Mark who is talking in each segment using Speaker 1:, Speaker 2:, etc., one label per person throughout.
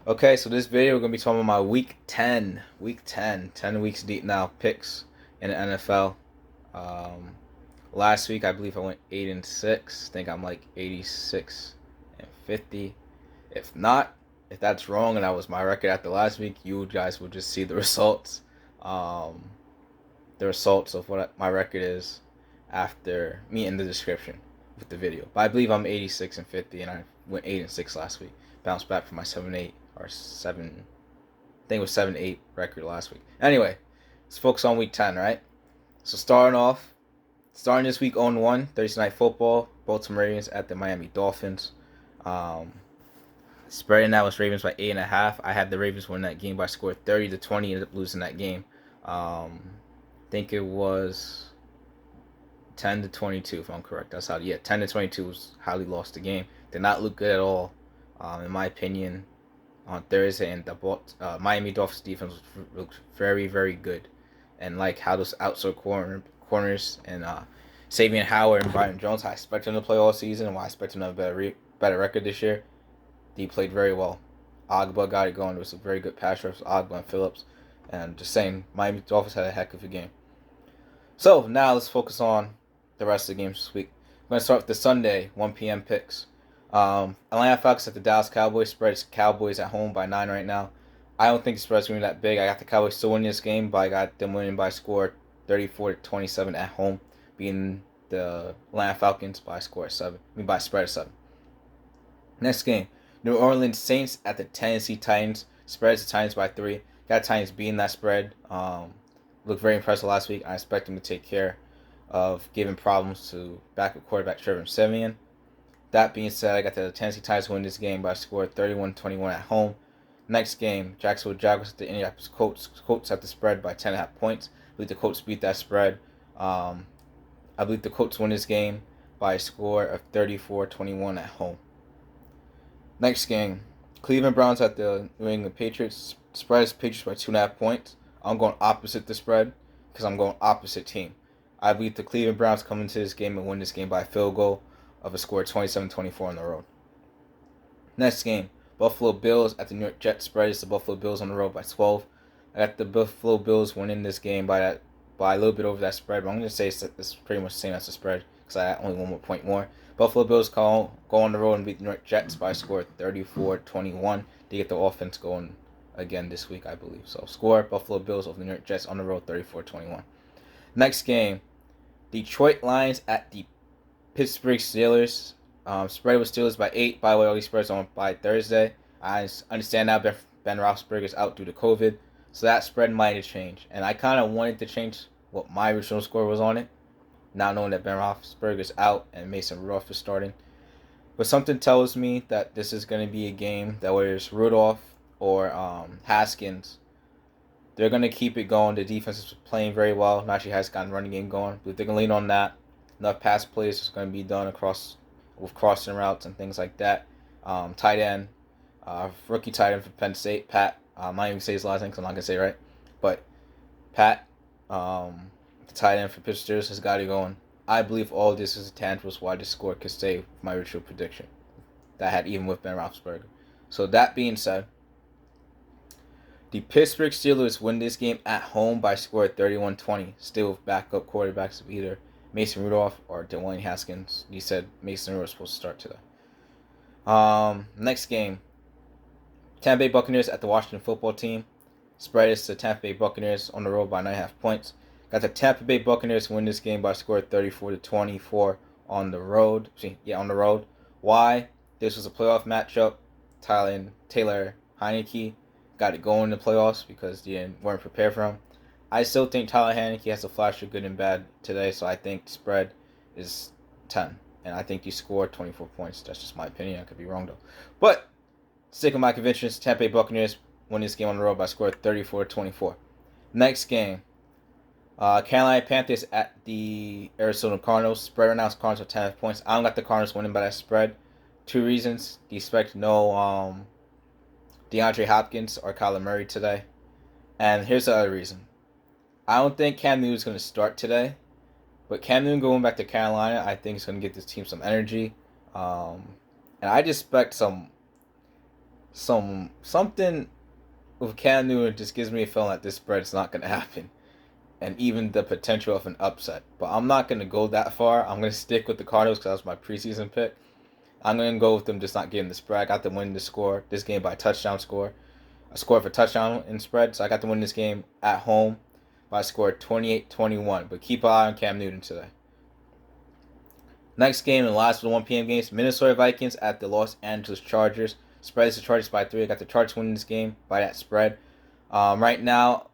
Speaker 1: Okay, so this video we're gonna be talking about my week 10 weeks deep now picks in the NFL. Um, Last week I believe I went 8-6. I think I'm like 86-50. If not, if that's wrong and that was my record after last week, you guys will just see um, the results of what my record is after me in the description with the video. But I believe I'm 86-50, and I went 8-6 last week. Bounced back from my 7-8 or 7. I think it was 7-8 record last week. Anyway, let's focus on week 10, right? So starting this week on Thursday night football, Baltimoreans at the Miami Dolphins. Um, Spreading that was Ravens by 8.5. I had the Ravens win that game by a score of 30-20. Ended up losing that game. I think it was 10-22 if I'm correct. That's how 10-22 was how he lost the game. Did not look good at all, in my opinion, on Thursday. And the Miami Dolphins defense looked very, very good. And like how those outside corners and Savion Howard and Byron Jones, I expect them to play all season, and why I expect them to have a better record this year. He played very well. Agba got it going. There was a very good pass rush, Agba and Phillips. And just saying, Miami Dolphins had a heck of a game. So now let's focus on the rest of the games this week. I'm going to start with the Sunday 1 p.m. picks. Atlanta Falcons at the Dallas Cowboys. Spreads Cowboys at home by 9 right now. I don't think the spread's going to be that big. I got the Cowboys still winning this game, but I got them winning by a score 34-27 at home, beating the Atlanta Falcons by a score of 7. By a spread of 7. Next game, New Orleans Saints at the Tennessee Titans. Spreads the Titans by 3. Got Titans beating that spread. Looked very impressive last week. I expect them to take care of giving problems to backup quarterback Trevor Siemian. That being said, I got the Tennessee Titans win this game by a score of 31-21 at home. Next game, Jacksonville Jaguars at the Indianapolis Colts. Colts at the spread by 10.5 points. I believe the Colts beat that spread. I believe the Colts win this game by a score of 34-21 at home. Next game, Cleveland Browns at the New England Patriots. Spread is Patriots by 2.5 points. I'm going opposite the spread because I'm going opposite team. I believe the Cleveland Browns come into this game and win this game by a field goal of a score 27-24 on the road. Next game, Buffalo Bills at the New York Jets. Spread is the Buffalo Bills on the road by 12. I got the Buffalo Bills winning this game by a little bit over that spread, but I'm going to say it's pretty much the same as the spread because I had only 1 more point more. Buffalo Bills go on the road and beat the New York Jets by a score of 34-21 to get the offense going again this week, I believe. So score Buffalo Bills over the New York Jets on the road 34-21. Next game, Detroit Lions at the Pittsburgh Steelers. Spread with Steelers by 8. By the way, all these spreads on by Thursday. I understand now Ben Roethlisberger is out due to COVID, so that spread might have changed. And I kind of wanted to change what my original score was on it, now knowing that Ben Roethlisberger is out and Mason Rudolph is starting. But something tells me that this is going to be a game that whether it's Rudolph or Haskins, they're going to keep it going. The defense is playing very well. Najee has gotten running game going. But they're going to lean on that. Enough pass plays is going to be done with crossing routes and things like that. Tight end, rookie tight end for Penn State, Pat. I'm not even going to say his last name because I'm not going to say it right. But Pat, the tight end for Pittsburgh, has got it going. I believe all of this is a tangible why this score could stay with my original prediction that I had even with Ben Roethlisberger. So that being said, the Pittsburgh Steelers win this game at home by a score of 31-20. Still with backup quarterbacks of either Mason Rudolph or Dwayne Haskins. He said Mason Rudolph was supposed to start today. Next game, Tampa Bay Buccaneers at the Washington Football Team. Spread is the Tampa Bay Buccaneers on the road by 9.5 points. Got the Tampa Bay Buccaneers win this game by a score of 34-24 on the road. On the road. Why? This was a playoff matchup. Taylor Heineke got it going in the playoffs because they weren't prepared for him. I still think Tyler Heineke has a flash of good and bad today, so I think the spread is 10. And I think he scored 24 points. That's just my opinion. I could be wrong, though. But, stick with my convictions, Tampa Bay Buccaneers win this game on the road by a score of 34-24. Next game, Carolina Panthers at the Arizona Cardinals. Spread right now is Cardinals with 10 points. I don't got the Cardinals winning by that spread. 2 reasons. You expect no DeAndre Hopkins or Kyler Murray today. And here's the other reason. I don't think Cam Newton is going to start today. But Cam Newton going back to Carolina, I think is going to get this team some energy. And I just expect some something with Cam Newton just gives me a feeling that this spread is not going to happen, and even the potential of an upset. But I'm not going to go that far. I'm going to stick with the Cardinals because that was my preseason pick. I'm going to go with them just not getting the spread. I got them winning the score this game by a touchdown score. I scored for a touchdown in spread, so I got them winning this game at home by a score 28-21. But keep an eye on Cam Newton today. Next game and last of the 1 p.m. games, Minnesota Vikings at the Los Angeles Chargers. Spread is the Chargers by 3. I got the Chargers winning this game by that spread. Right now,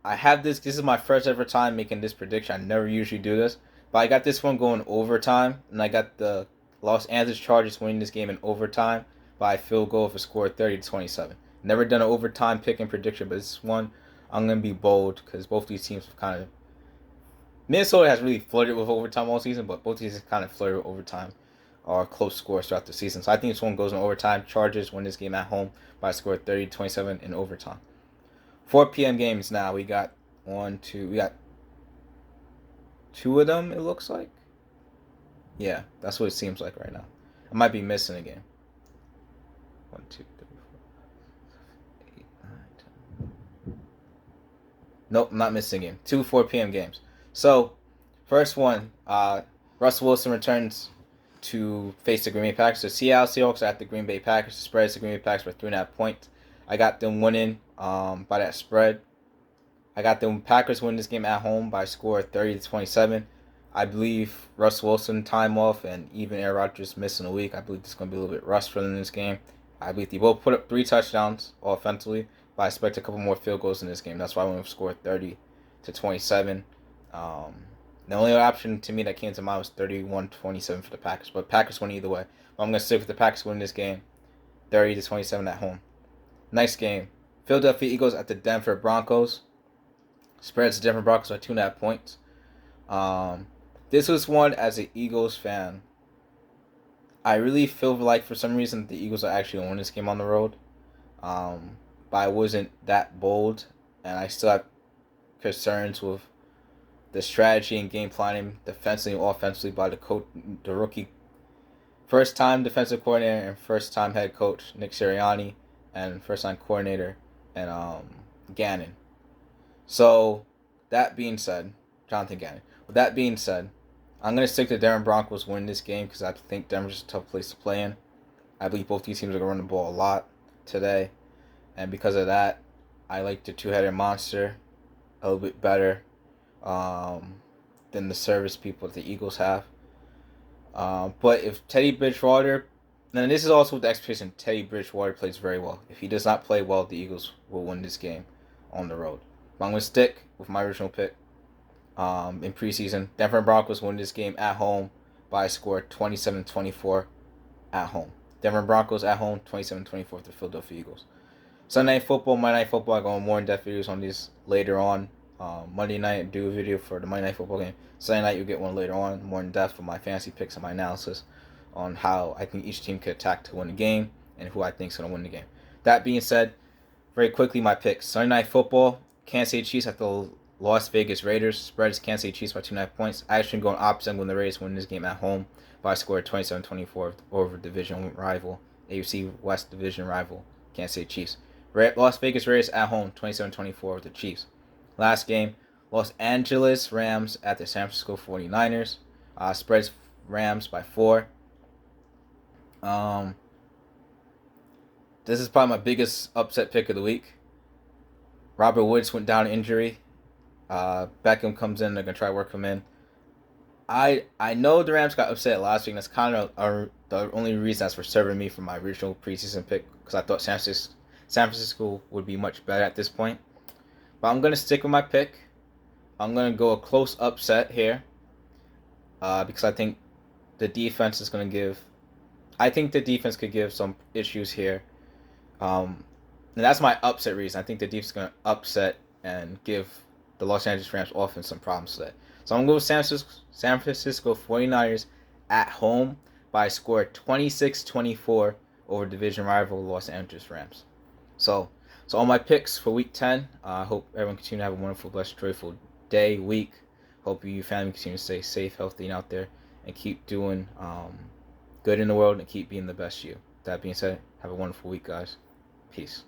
Speaker 1: I have this. This is my first ever time making this prediction. I never usually do this. But I got this one going overtime. And I got the Los Angeles Chargers winning this game in overtime by a field goal for a score 30-27. Never done an overtime pick and prediction, but this one I'm going to be bold because both these teams have kind of... Minnesota has really flirted with overtime all season, but both teams have kind of flirted with overtime or close scores throughout the season. So I think this one goes in overtime. Chargers win this game at home by a score of 30-27 in overtime. 4 p.m. games now. We got we got 2 of them, it looks like. Yeah, that's what it seems like right now. I might be missing a game. 1, 2, 3, 4, 8, 9, 10. Nope, I'm not missing a game. 2 4 p.m. games. So, first one, Russell Wilson returns to face the Green Bay Packers. So, Seattle Seahawks are at the Green Bay Packers. The spread is the Green Bay Packers by 3.5 points. I got them winning by that spread. I got them Packers winning this game at home by a score of 30-27. I believe Russell Wilson time off and even Aaron Rodgers missing a week. I believe it's going to be a little bit rust for them in this game. I believe they both put up 3 touchdowns offensively, but I expect a couple more field goals in this game. That's why I went with score 30-27. The only option to me that came to mind was 31-27 for the Packers, but Packers win either way. But I'm going to stick with the Packers winning this game, 30-27 at home. Next game, Philadelphia Eagles at the Denver Broncos. Spreads the Denver Broncos by 2.5 points. This was one as an Eagles fan. I really feel like for some reason the Eagles are actually going to win this game on the road. But I wasn't that bold, and I still have concerns with the strategy and game planning defensively and offensively by the rookie first-time defensive coordinator and first-time head coach Nick Sirianni and first-time coordinator and Gannon. So, that being said, Jonathan Gannon. With that being said, I'm going to stick to Denver Broncos winning this game because I think Denver's a tough place to play in. I believe both these teams are going to run the ball a lot today. And because of that, I like the two-headed monster a little bit better than the service people that the Eagles have. But if Teddy Bridgewater, and this is also with the expectation Teddy Bridgewater plays very well. If he does not play well, the Eagles will win this game on the road. But I'm going to stick with my original pick in preseason. Denver Broncos win this game at home by a score 27-24 at home. Denver Broncos at home, 27-24 to the Philadelphia Eagles. Sunday Night Football, Monday Night Football, I go on more in-depth videos on these later on. Monday night, I do a video for the Monday Night Football game. Sunday night, you'll get one later on, more in-depth for my fantasy picks and my analysis on how I think each team could attack to win the game and who I think is going to win the game. That being said, very quickly, my picks. Sunday Night Football, Kansas City Chiefs at the Las Vegas Raiders. Spread is Kansas City Chiefs by 2.5 points. I actually going opposite when the Raiders win this game at home by a score of 27-24 over division rival, AFC West division rival, Kansas City Chiefs. Las Vegas Raiders at home, 27-24 over the Chiefs. Last game, Los Angeles Rams at the San Francisco 49ers. Spreads Rams by 4. This is probably my biggest upset pick of the week. Robert Woods went down injury. Beckham comes in. They're going to try to work him in. I know the Rams got upset last week. And that's kind of the only reason that's for serving me from my original preseason pick. Because I thought San Francisco would be much better at this point. But I'm going to stick with my pick. I'm going to go a close upset here. Because I think the defense is going to give... I think the defense could give some issues here. And that's my upset reason. I think the defense is going to upset and give the Los Angeles Rams offense some problems today. So I'm going to go with San Francisco 49ers at home by a score of 26-24 over division rival Los Angeles Rams. So all my picks for Week 10. I hope everyone continue to have a wonderful, blessed, joyful day, week. Hope you family continue to stay safe, healthy, and out there, and keep doing good in the world and keep being the best you. That being said, have a wonderful week, guys. Peace.